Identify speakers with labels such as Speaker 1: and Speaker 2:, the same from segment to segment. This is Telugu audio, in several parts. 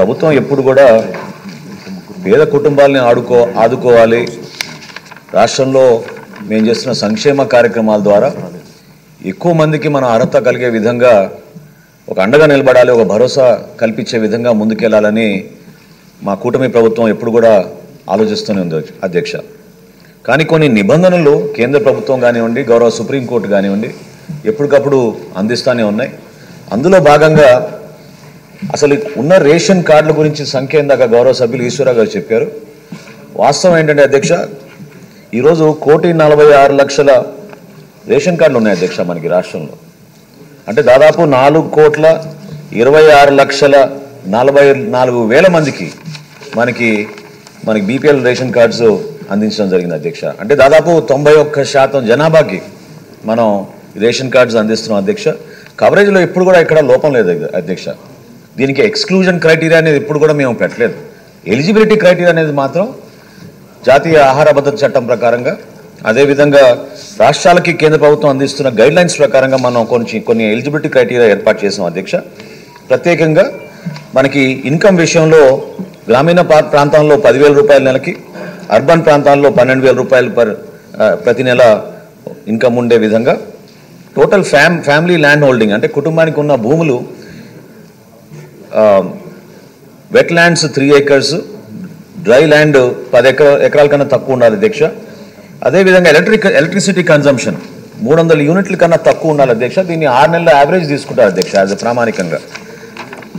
Speaker 1: ప్రభుత్వం ఎప్పుడు కూడా పేద కుటుంబాలని ఆదుకోవాలి. రాష్ట్రంలో మేము చేస్తున్న సంక్షేమ కార్యక్రమాల ద్వారా ఎక్కువ మందికి మన అర్హత కలిగే విధంగా ఒక అండగా నిలబడాలి, ఒక భరోసా కల్పించే విధంగా ముందుకెళ్లాలని మా కూటమి ప్రభుత్వం ఎప్పుడు కూడా ఆలోచిస్తూనే ఉంది అధ్యక్ష. కానీ కొన్ని నిబంధనలు కేంద్ర ప్రభుత్వం కానివ్వండి, గౌరవ సుప్రీంకోర్టు కానివ్వండి ఎప్పటికప్పుడు అందిస్తూనే ఉన్నాయి. అందులో భాగంగా అసలు ఉన్న రేషన్ కార్డుల గురించి సంఖ్య ఇందాక గౌరవ సభ్యులు ఈశ్వరరావు గారు చెప్పారు. వాస్తవం ఏంటంటే అధ్యక్ష, ఈరోజు 1,46,00,000 రేషన్ కార్డులు ఉన్నాయి అధ్యక్ష మనకి రాష్ట్రంలో. అంటే దాదాపు 4,26,44,000 మందికి మనకి బీపీఎల్ రేషన్ కార్డ్స్ అందించడం జరిగింది అధ్యక్ష. అంటే దాదాపు 91% జనాభాకి మనం రేషన్ కార్డ్స్ అందిస్తున్నాం అధ్యక్ష. కవరేజ్లో ఎప్పుడు కూడా ఇక్కడ లోపం లేదు అధ్యక్ష. దీనికి ఎక్స్క్లూజన్ క్రైటీరియా అనేది ఎప్పుడు కూడా మేము పెట్టలేదు. ఎలిజిబిలిటీ క్రైటీరియా అనేది మాత్రం జాతీయ ఆహార భద్రత చట్టం ప్రకారంగా, అదేవిధంగా రాష్ట్రాలకి కేంద్ర ప్రభుత్వం అందిస్తున్న గైడ్లైన్స్ ప్రకారంగా మనం కొన్ని ఎలిజిబిలిటీ క్రైటీరియా ఏర్పాటు చేసాం అధ్యక్ష. ప్రత్యేకంగా మనకి ఇన్కమ్ విషయంలో గ్రామీణ ప్రాంతాల్లో 10,000 రూపాయల నెలకి, అర్బన్ ప్రాంతాల్లో 12,000 రూపాయలు ప్రతి నెల ఇన్కమ్ ఉండే విధంగా టోటల్ ఫ్యామిలీ ల్యాండ్ హోల్డింగ్ అంటే కుటుంబానికి ఉన్న భూములు wetlands 3 acres, dry land 10 ఎకరాల కన్నా తక్కువ ఉండాలి అధ్యక్ష. అదేవిధంగా ఎలక్ట్రిసిటీ కన్జంప్షన్ 300 యూనిట్ల కన్నా తక్కువ ఉండాలి అధ్యక్ష. దీన్ని 6 నెలల యావరేజ్ తీసుకుంటారు అధ్యక్ష యాజ్ ప్రామాణికంగా.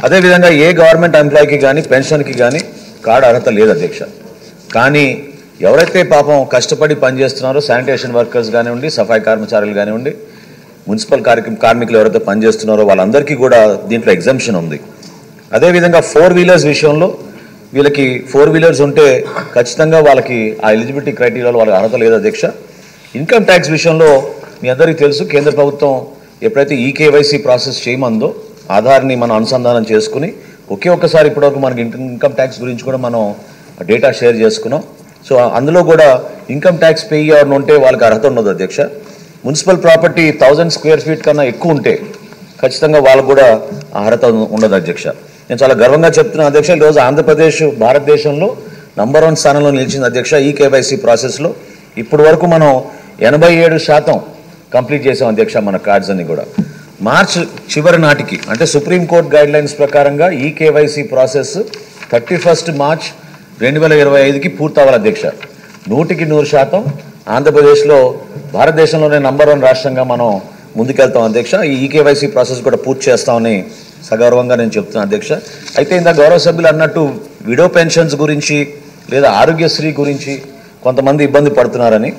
Speaker 1: అదేవిధంగా ఏ గవర్నమెంట్ ఎంప్లాయీకి కానీ పెన్షన్కి కానీ కార్డు అర్హత లేదు అధ్యక్ష. కానీ ఎవరైతే పాపం కష్టపడి పనిచేస్తున్నారో శానిటేషన్ వర్కర్స్ కానివ్వండి, సఫాయి కర్మచారులు కానివ్వండి, మున్సిపల్ కార్మికులు ఎవరైతే పనిచేస్తున్నారో వాళ్ళందరికీ కూడా దీంట్లో ఎగ్జంప్షన్ ఉంది. అదేవిధంగా 4 వీలర్స్ విషయంలో వీళ్ళకి 4 వీలర్స్ ఉంటే ఖచ్చితంగా వాళ్ళకి ఆ ఎలిజిబిలిటీ క్రైటీరియాలో వాళ్ళకి అర్హత లేదు అధ్యక్ష. ఇన్కమ్ ట్యాక్స్ విషయంలో మీ అందరికీ తెలుసు, కేంద్ర ప్రభుత్వం ఎప్పుడైతే ఈకేవైసీ ప్రాసెస్ చేయమందో ఆధార్ని మనం అనుసంధానం చేసుకుని ఒక్కసారి ఇప్పటివరకు మనకి ఇన్కమ్ ట్యాక్స్ గురించి కూడా మనం డేటా షేర్ చేసుకున్నాం. సో అందులో కూడా ఇన్కమ్ ట్యాక్స్ పే ఎవరిని ఉంటే వాళ్ళకి అర్హత ఉండదు అధ్యక్ష. మున్సిపల్ ప్రాపర్టీ 1000 స్క్వేర్ ఫీట్ కన్నా ఎక్కువ ఉంటే ఖచ్చితంగా వాళ్ళకు కూడా అర్హత ఉండదు అధ్యక్ష. నేను చాలా గర్వంగా చెప్తున్నాను అధ్యక్ష, ఈరోజు ఆంధ్రప్రదేశ్ భారతదేశంలో నంబర్ 1 స్థానంలో నిలిచింది అధ్యక్ష ఈకేవైసీ ప్రాసెస్లో. ఇప్పటి వరకు మనం 87% కంప్లీట్ చేసాం అధ్యక్ష మన కార్డ్స్ అన్ని కూడా. మార్చ్ చివరి నాటికి అంటే సుప్రీంకోర్టు గైడ్లైన్స్ ప్రకారంగా ఈకేవైసీ ప్రాసెస్ 31 మార్చ్ 2025కి పూర్తవ్వాలి అధ్యక్ష. 100% ఆంధ్రప్రదేశ్లో భారతదేశంలోనే నంబర్ 1 రాష్ట్రంగా మనం ముందుకెళ్తాం అధ్యక్ష. ఈ ఈకేవైసీ ప్రాసెస్ కూడా పూర్తి చేస్తామని సగర్వంగా నేను చెప్తున్నాను అధ్యక్ష. అయితే ఇందాక గౌరవ సభ్యులు అన్నట్టు విడో పెన్షన్స్ గురించి లేదా ఆరోగ్యశ్రీ గురించి కొంతమంది ఇబ్బంది పడుతున్నారని,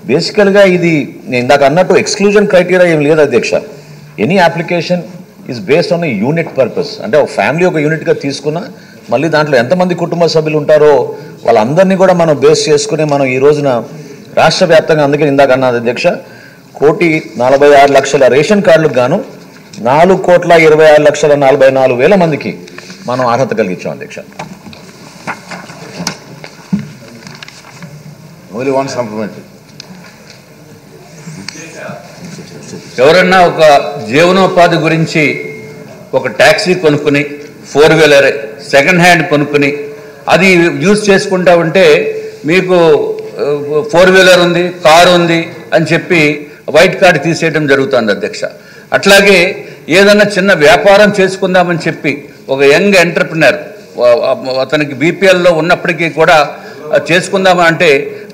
Speaker 1: బేసికల్గా ఇది నేను ఇందాక అన్నట్టు ఎక్స్క్లూజన్ క్రైటీరియా ఏం లేదు అధ్యక్ష. Any application is based on a unit purpose. అంటే ఒక ఫ్యామిలీ ఒక యూనిట్గా తీసుకున్నా మళ్ళీ దాంట్లో ఎంతమంది కుటుంబ సభ్యులు ఉంటారో వాళ్ళందరినీ కూడా మనం బేస్ చేసుకుని మనం ఈ రోజున రాష్ట్ర వ్యాప్తంగా, అందుకే ఇందాక అన్నది అధ్యక్ష, 1,46,00,000 రేషన్ కార్డులకు గాను 4,26,44,000 మందికి మనం అర్హత కలిగించాం అధ్యక్ష.
Speaker 2: ఎవరన్నా ఒక జీవనోపాధి గురించి ఒక ట్యాక్సీ కొనుక్కుని 4 వీలర్ సెకండ్ హ్యాండ్ కొనుక్కుని అది యూజ్ చేసుకుంటా ఉంటే మీకు 4 వీలర్ ఉంది, కారు ఉంది అని చెప్పి వైట్ కార్డు తీసేయడం జరుగుతుంది అధ్యక్ష. అట్లాగే ఏదన్నా చిన్న వ్యాపారం చేసుకుందామని చెప్పి ఒక యంగ్ ఎంటర్ప్రినర్ అతనికి బీపీఎల్లో ఉన్నప్పటికీ కూడా చేసుకుందామంటే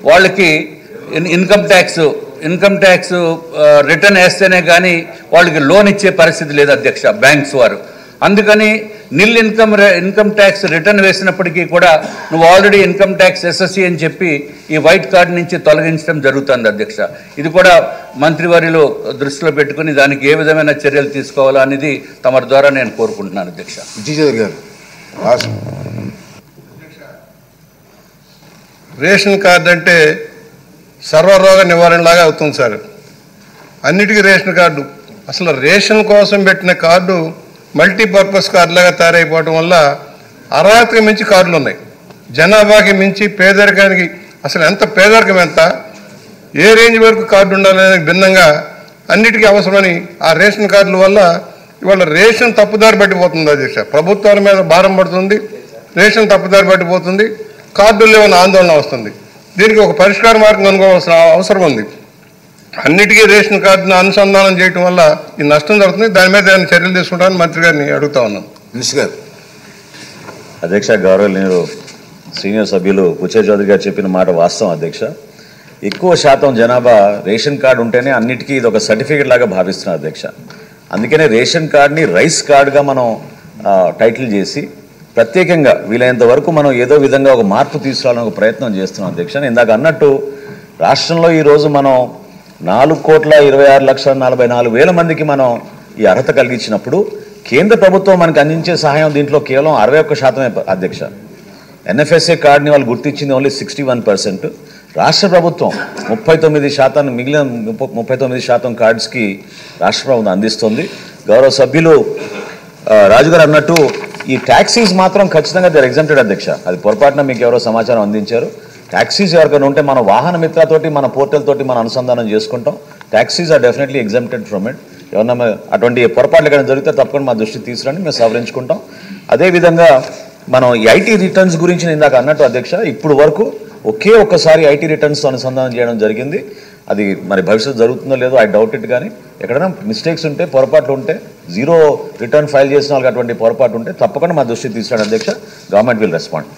Speaker 2: వాళ్ళకి ఇన్కమ్ ట్యాక్స్ రిటర్న్ వేస్తేనే కానీ వాళ్ళకి లోన్ ఇచ్చే పరిస్థితి లేదు అధ్యక్ష బ్యాంక్స్ వారు. అందుకని నిల్ ఇన్కమ్ ట్యాక్స్ రిటర్న్ వేసినప్పటికీ కూడా నువ్వు ఆల్రెడీ ఇన్కమ్ ట్యాక్స్ ఎస్ఎస్సి అని చెప్పి ఈ వైట్ కార్డు నుంచి తొలగించడం జరుగుతుంది అధ్యక్ష. ఇది కూడా మంత్రివర్యులు దృష్టిలో పెట్టుకుని దానికి ఏ విధమైన చర్యలు తీసుకోవాలా అనేది తమ ద్వారా నేను కోరుకుంటున్నాను అధ్యక్ష.
Speaker 3: రేషన్ కార్డు అంటే సర్వరోగ నివారణలాగా అవుతుంది సార్. అన్నిటికీ రేషన్ కార్డు, అసలు రేషన్ కోసం పెట్టిన కార్డు మల్టీపర్పస్ కార్డులాగా తయారైపోవడం వల్ల అర్హతకి మించి కార్డులు ఉన్నాయి. జనాభాకి మించి పేదరికానికి, అసలు ఎంత పేదరికం ఎంత, ఏ రేంజ్ వరకు కార్డు ఉండాలనే భిన్నంగా అన్నిటికీ అవసరమని ఆ రేషన్ కార్డుల వల్ల ఇవాళ రేషన్ తప్పుదారి పట్టిపోతుంది అధ్యక్ష. ప్రభుత్వాల మీద భారం పడుతుంది, రేషన్ తప్పుదారి పట్టిపోతుంది, కార్డులు లేవన్న ఆందోళన వస్తుంది. దీనికి ఒక పరిష్కార మార్గం కనుగొనవలసిన అవసరం ఉంది. అన్నిటికీ రేషన్ కార్డును అనుసంధానం చేయడం వల్ల ఈ నష్టం జరుగుతుంది. దాని మీద ఏమైనా చర్యలు తీసుకుంటామని మంత్రి గారిని అడుగుతా ఉన్నాం.
Speaker 4: మినిస్టర్ గారు.
Speaker 1: అధ్యక్ష, గౌరవనీయులు సీనియర్ సభ్యులు బుచ్చయ్య చౌదరి గారు చెప్పిన మాట వాస్తవం అధ్యక్ష. ఎక్కువ శాతం జనాభా రేషన్ కార్డు ఉంటేనే అన్నిటికీ ఇది ఒక సర్టిఫికేట్ లాగా భావిస్తున్నారు అధ్యక్ష. అందుకనే రేషన్ కార్డుని రైస్ కార్డుగా మనం టైటిల్ చేసి ప్రత్యేకంగా వీలైనంత వరకు మనం ఏదో విధంగా ఒక మార్పు తీసుకురావాలని ఒక ప్రయత్నం చేస్తున్నాం అధ్యక్ష. ఇందాక అన్నట్టు రాష్ట్రంలో ఈరోజు మనం 4,26,44,000 మందికి మనం ఈ అర్హత కలిగించినప్పుడు కేంద్ర ప్రభుత్వం మనకు అందించే సహాయం దీంట్లో కేవలం 61% అధ్యక్ష. ఎన్ఎఫ్ఎస్ఏ కార్డుని వాళ్ళు గుర్తించింది ఓన్లీ 61%. రాష్ట్ర ప్రభుత్వం 39%, మిగిలిన 39% కార్డ్స్కి రాష్ట్ర ప్రభుత్వం అందిస్తుంది. గౌరవ సభ్యులు రాజుగారు అన్నట్టు ఈ ట్యాక్సీస్ మాత్రం ఖచ్చితంగా దే ఆర్ ఎగ్జామ్టెడ్ అధ్యక్ష. అది పొరపాటున మీకు ఎవరో సమాచారం అందించారు. ట్యాక్సీస్ ఎవరికైనా ఉంటే మన వాహన మిత్రతోటి మన పోర్టల్ తోటి మనం అనుసంధానం చేసుకుంటాం. Taxes are definitely exempted from it. ఎవరన్నా అటువంటి పొరపాట్లు ఎక్కడ జరిగితే తప్పకుండా మా దృష్టికి తీసుకురండి, మేము సవరించుకుంటాం. అదేవిధంగా మనం ఈ ఐటీ రిటర్న్స్ గురించి ఇందాక అన్నట్టు అధ్యక్ష, ఇప్పుడు వరకు ఒక్కసారి ఐటీ రిటర్న్స్ అనుసంధానం చేయడం జరిగింది. అది మరి భవిష్యత్తు జరుగుతుందో లేదో ఐ డౌట్ ఇట్. కానీ ఎక్కడైనా మిస్టేక్స్ ఉంటే, పొరపాట్లు ఉంటే, జీరో రిటర్న్ ఫైల్ చేసిన వాళ్ళకి అటువంటి పొరపాటు ఉంటే తప్పకుండా మా దృష్టికి తీసుకురండి అధ్యక్ష. Government will respond.